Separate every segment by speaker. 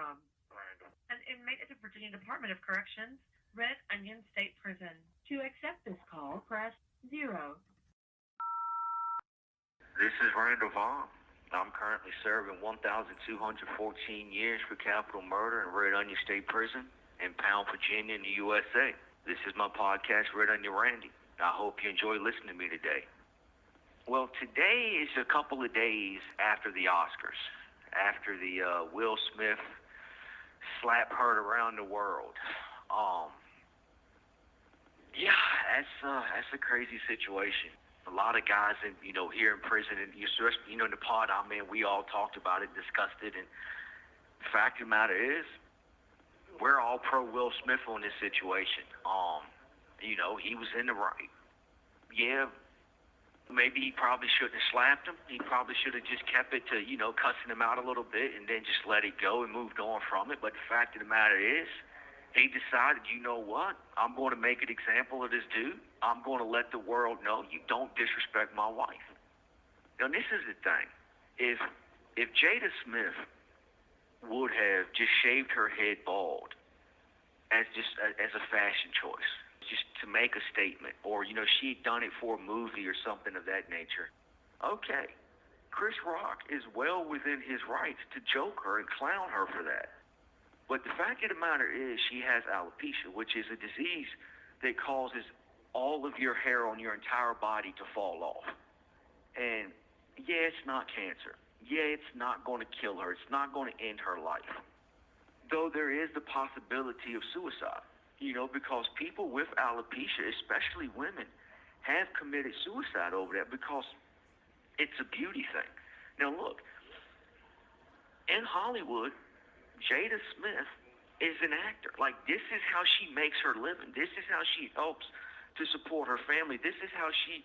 Speaker 1: from?
Speaker 2: Randall.
Speaker 1: An inmate at the Virginia Department of Corrections, Red Onion State Prison. To accept this call, press 0.
Speaker 2: This is Randall Via. I'm currently serving 1,214 years for capital murder in Red Onion State Prison in Pound, Virginia, in the USA. This is my podcast, Red Onion Randy. I hope you enjoy listening to me today. Well, today is a couple of days after the Oscars, after the Will Smith slap heard around the world. That's a crazy situation. A lot of guys, here in prison, and especially, in the pod I'm in, we all talked about it, discussed it, and the fact of the matter is, we're all pro Will Smith on this situation. He was in the right. Yeah, maybe he probably shouldn't have slapped him. He probably should have just kept it to, cussing him out a little bit and then just let it go and moved on from it. But the fact of the matter is, he decided, you know what? I'm going to make an example of this dude. I'm going to let the world know you don't disrespect my wife. Now, this is the thing. If Jada Smith would have just shaved her head bald as a fashion choice, just to make a statement, or, she'd done it for a movie or something of that nature, okay, Chris Rock is well within his rights to joke her and clown her for that. But the fact of the matter is she has alopecia, which is a disease that causes all of your hair on your entire body to fall off. And, yeah, it's not cancer. Yeah, it's not going to kill her. It's not going to end her life. Though there is the possibility of suicide, because people with alopecia, especially women, have committed suicide over that because it's a beauty thing. Now, look, in Hollywood, Jada Smith is an actor. Like, this is how she makes her living. This is how she helps to support her family. This is how she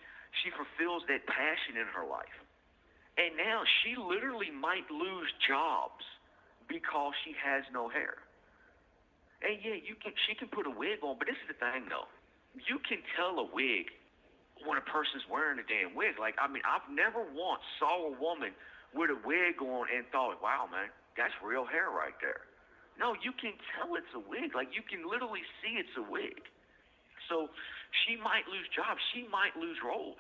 Speaker 2: fulfills that passion in her life. And now she literally might lose jobs because she has no hair. And yeah, she can put a wig on, but this is the thing though. You can tell a wig when a person's wearing a damn wig. Like, I've never once saw a woman with a wig on and thought, wow, man, that's real hair right there. No, you can tell it's a wig. Like, you can literally see it's a wig. So she might lose jobs. She might lose roles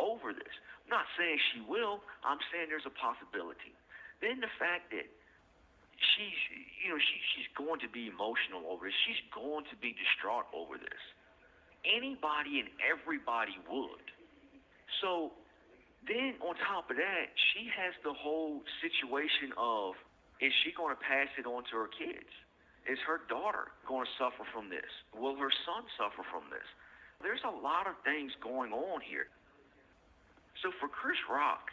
Speaker 2: over this. I'm not saying she will. I'm saying there's a possibility. Then the fact that she's going to be emotional over this. She's going to be distraught over this. Anybody and everybody would. So then on top of that, she has the whole situation of, is she going to pass it on to her kids? Is her daughter going to suffer from this? Will her son suffer from this? There's a lot of things going on here. So for Chris Rock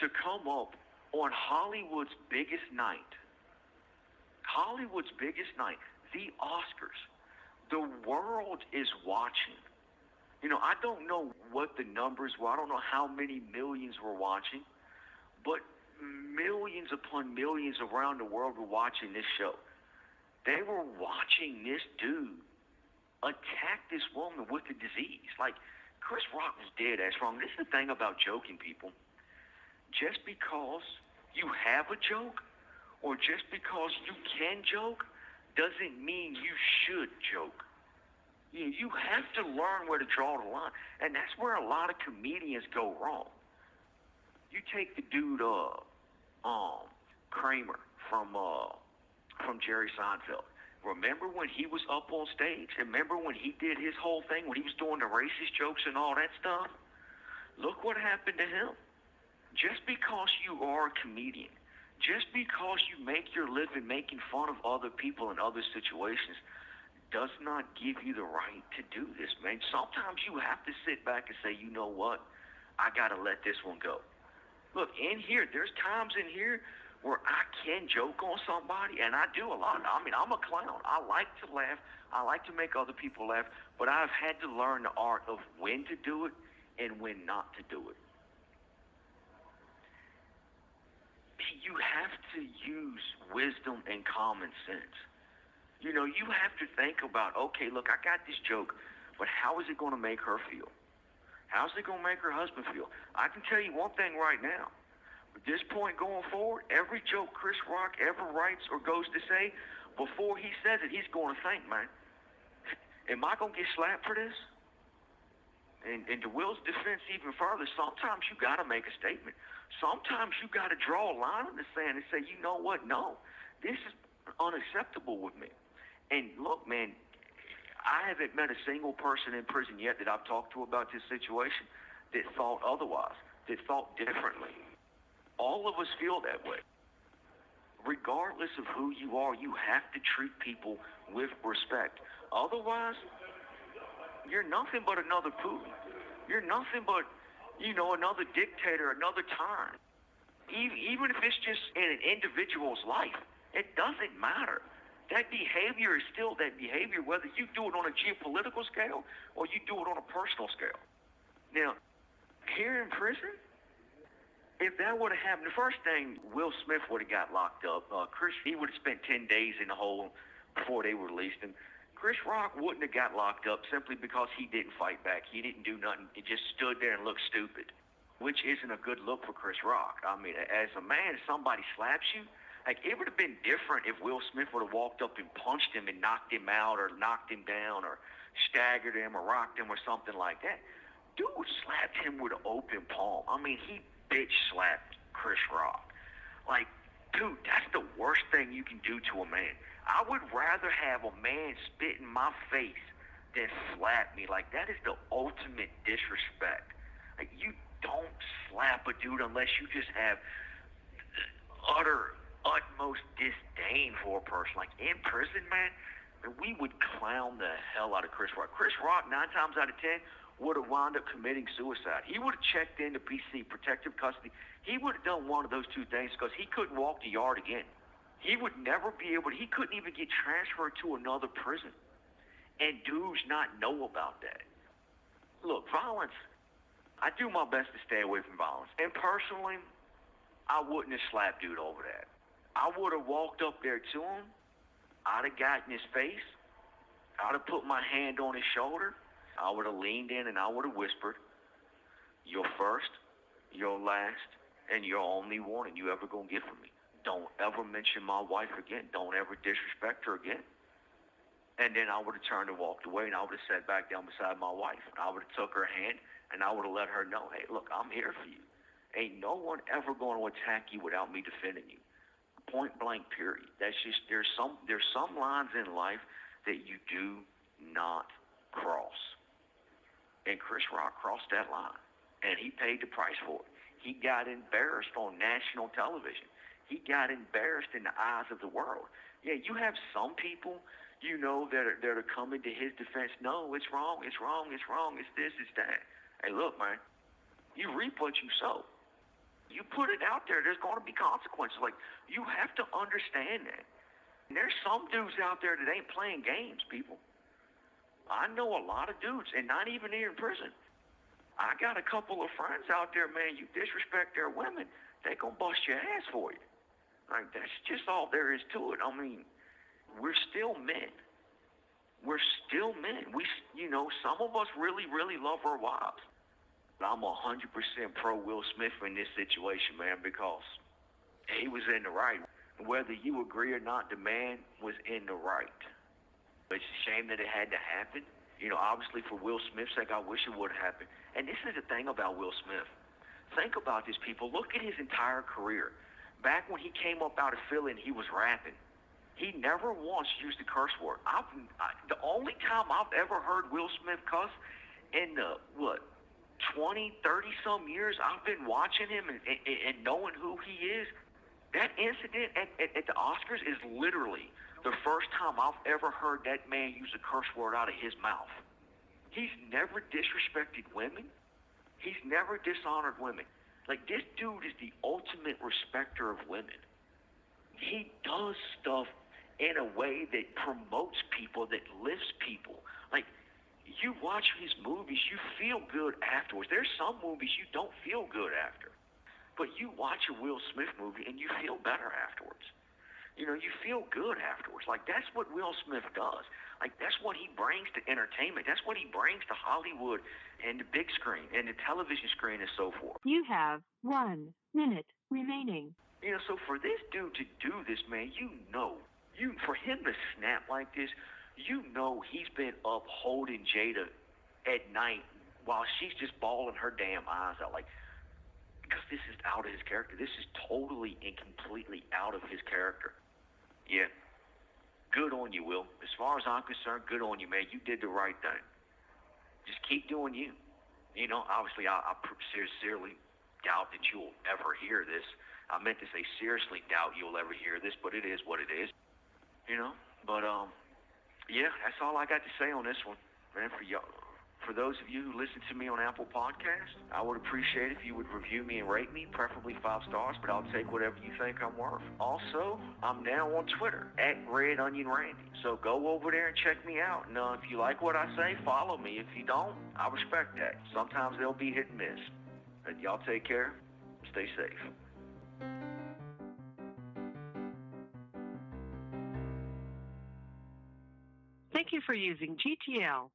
Speaker 2: to come up on Hollywood's biggest night, the Oscars, the world is watching. I don't know what the numbers were. I don't know how many millions were watching, but millions upon millions around the world were watching this show. They were watching this dude attack this woman with a disease. Like, Chris Rock was dead ass wrong. This is the thing about joking, people. Just because you have a joke or just because you can joke doesn't mean you should joke. You have to learn where to draw the line, and that's where a lot of comedians go wrong. You take the dude Kramer from Jerry Seinfeld. Remember when he was up on stage? Remember when he did his whole thing, when he was doing the racist jokes and all that stuff? Look what happened to him. Just because you are a comedian, just because you make your living making fun of other people in other situations, does not give you the right to do this, man. Sometimes you have to sit back and say, you know what? I got to let this one go. Look, in here, there's times in here where I can joke on somebody, and I do a lot. I'm a clown. I like to laugh. I like to make other people laugh, but I've had to learn the art of when to do it and when not to do it. You have to use wisdom and common sense. You have to think about, okay, look, I got this joke, but how is it going to make her feel? How's it going to make her husband feel? I can tell you one thing right now. At this point going forward, every joke Chris Rock ever writes or goes to say, before he says it, he's going to think, man, am I going to get slapped for this? And to Will's defense even further, sometimes you got to make a statement. Sometimes you got to draw a line in the sand and say, you know what, no, this is unacceptable with me. And look, man, I haven't met a single person in prison yet that I've talked to about this situation that thought otherwise, that thought differently. All of us feel that way. Regardless of who you are, you have to treat people with respect. Otherwise, you're nothing but another Putin. You're nothing but, another dictator, another tyrant. Even if it's just in an individual's life, it doesn't matter. That behavior is still that behavior, whether you do it on a geopolitical scale or you do it on a personal scale. Now, here in prison, if that would have happened, the first thing, Will Smith would have got locked up. He would have spent 10 days in the hole before they released him. Chris Rock wouldn't have got locked up simply because he didn't fight back. He didn't do nothing. He just stood there and looked stupid, which isn't a good look for Chris Rock. I mean, as a man, if somebody slaps you, like, it would have been different if Will Smith would have walked up and punched him and knocked him out or knocked him down or staggered him or rocked him or something like that. Dude slapped him with an open palm. I mean, he bitch slapped Chris Rock. Like, dude, that's the worst thing you can do to a man. I would rather have a man spit in my face than slap me. Like, that is the ultimate disrespect. Like, you don't slap a dude unless you just have utmost disdain for a person. Like, in prison, man, we would clown the hell out of Chris Rock. Chris Rock, 9 times out of 10, would have wound up committing suicide. He would have checked into PC, protective custody. He would have done one of those two things because he couldn't walk the yard again. He would never be able to, he couldn't even get transferred to another prison. And dudes not know about that. Look, violence, I do my best to stay away from violence. And personally, I wouldn't have slapped dude over that. I would have walked up there to him. I'd have gotten his face. I'd have put my hand on his shoulder. I would have leaned in and I would have whispered, "You're first, you're last, and you're only warning you ever gonna get from me. Don't ever mention my wife again. Don't ever disrespect her again." And then I would have turned and walked away, and I would have sat back down beside my wife. I would have took her hand, and I would have let her know, "Hey, look, I'm here for you. Ain't no one ever going to attack you without me defending you. Point blank, period." That's just, there's some lines in life that you do not cross. And Chris Rock crossed that line, and he paid the price for it. He got embarrassed on national television. He got embarrassed in the eyes of the world. Yeah, you have some people, that are coming to his defense. No, it's wrong, it's wrong, it's wrong, it's this, it's that. Hey, look, man, you reap what you sow. You put it out there, there's going to be consequences. Like, you have to understand that. And there's some dudes out there that ain't playing games, people. I know a lot of dudes, and not even here in prison. I got a couple of friends out there, man, you disrespect their women, they gonna bust your ass for you. Like, that's just all there is to it. I mean, we're still men. We're still men. Some of us really, really love our wives. I'm 100% pro Will Smith in this situation, man, because he was in the right. Whether you agree or not, the man was in the right. It's a shame that it had to happen. Obviously for Will Smith's sake, I wish it would have happened. And this is the thing about Will Smith. Think about this, people. Look at his entire career. Back when he came up out of Philly and he was rapping, he never once used a curse word. The only time I've ever heard Will Smith cuss in the, 20, 30-some years I've been watching him and knowing who he is, that incident at the Oscars is literally the first time I've ever heard that man use a curse word out of his mouth. He's never disrespected women. He's never dishonored women. Like, this dude is the ultimate respecter of women. He does stuff in a way that promotes people, that lifts people. Like, you watch his movies, you feel good afterwards. There's some movies you don't feel good after. But you watch a Will Smith movie and you feel better afterwards. You feel good afterwards. Like, that's what Will Smith does. Like, that's what he brings to entertainment. That's what he brings to Hollywood and the big screen and the television screen and so forth.
Speaker 1: You have 1 minute remaining.
Speaker 2: So for this dude to do this, man, for him to snap like this, he's been up holding Jada at night while she's just bawling her damn eyes out, like, because this is out of his character. This is totally and completely out of his character. Yeah. Good on you, Will. As far as I'm concerned, good on you, man. You did the right thing. Just keep doing you. Obviously, I sincerely doubt that you'll ever hear this. I meant to say seriously doubt you'll ever hear this, but it is what it is. But yeah, that's all I got to say on this one, man. For those of you who listen to me on Apple Podcasts, I would appreciate if you would review me and rate me, preferably 5 stars, but I'll take whatever you think I'm worth. Also, I'm now on Twitter, @RedOnionRandy. So go over there and check me out. And if you like what I say, follow me. If you don't, I respect that. Sometimes they'll be hit and miss. But y'all take care. Stay safe.
Speaker 1: Thank you for using GTL.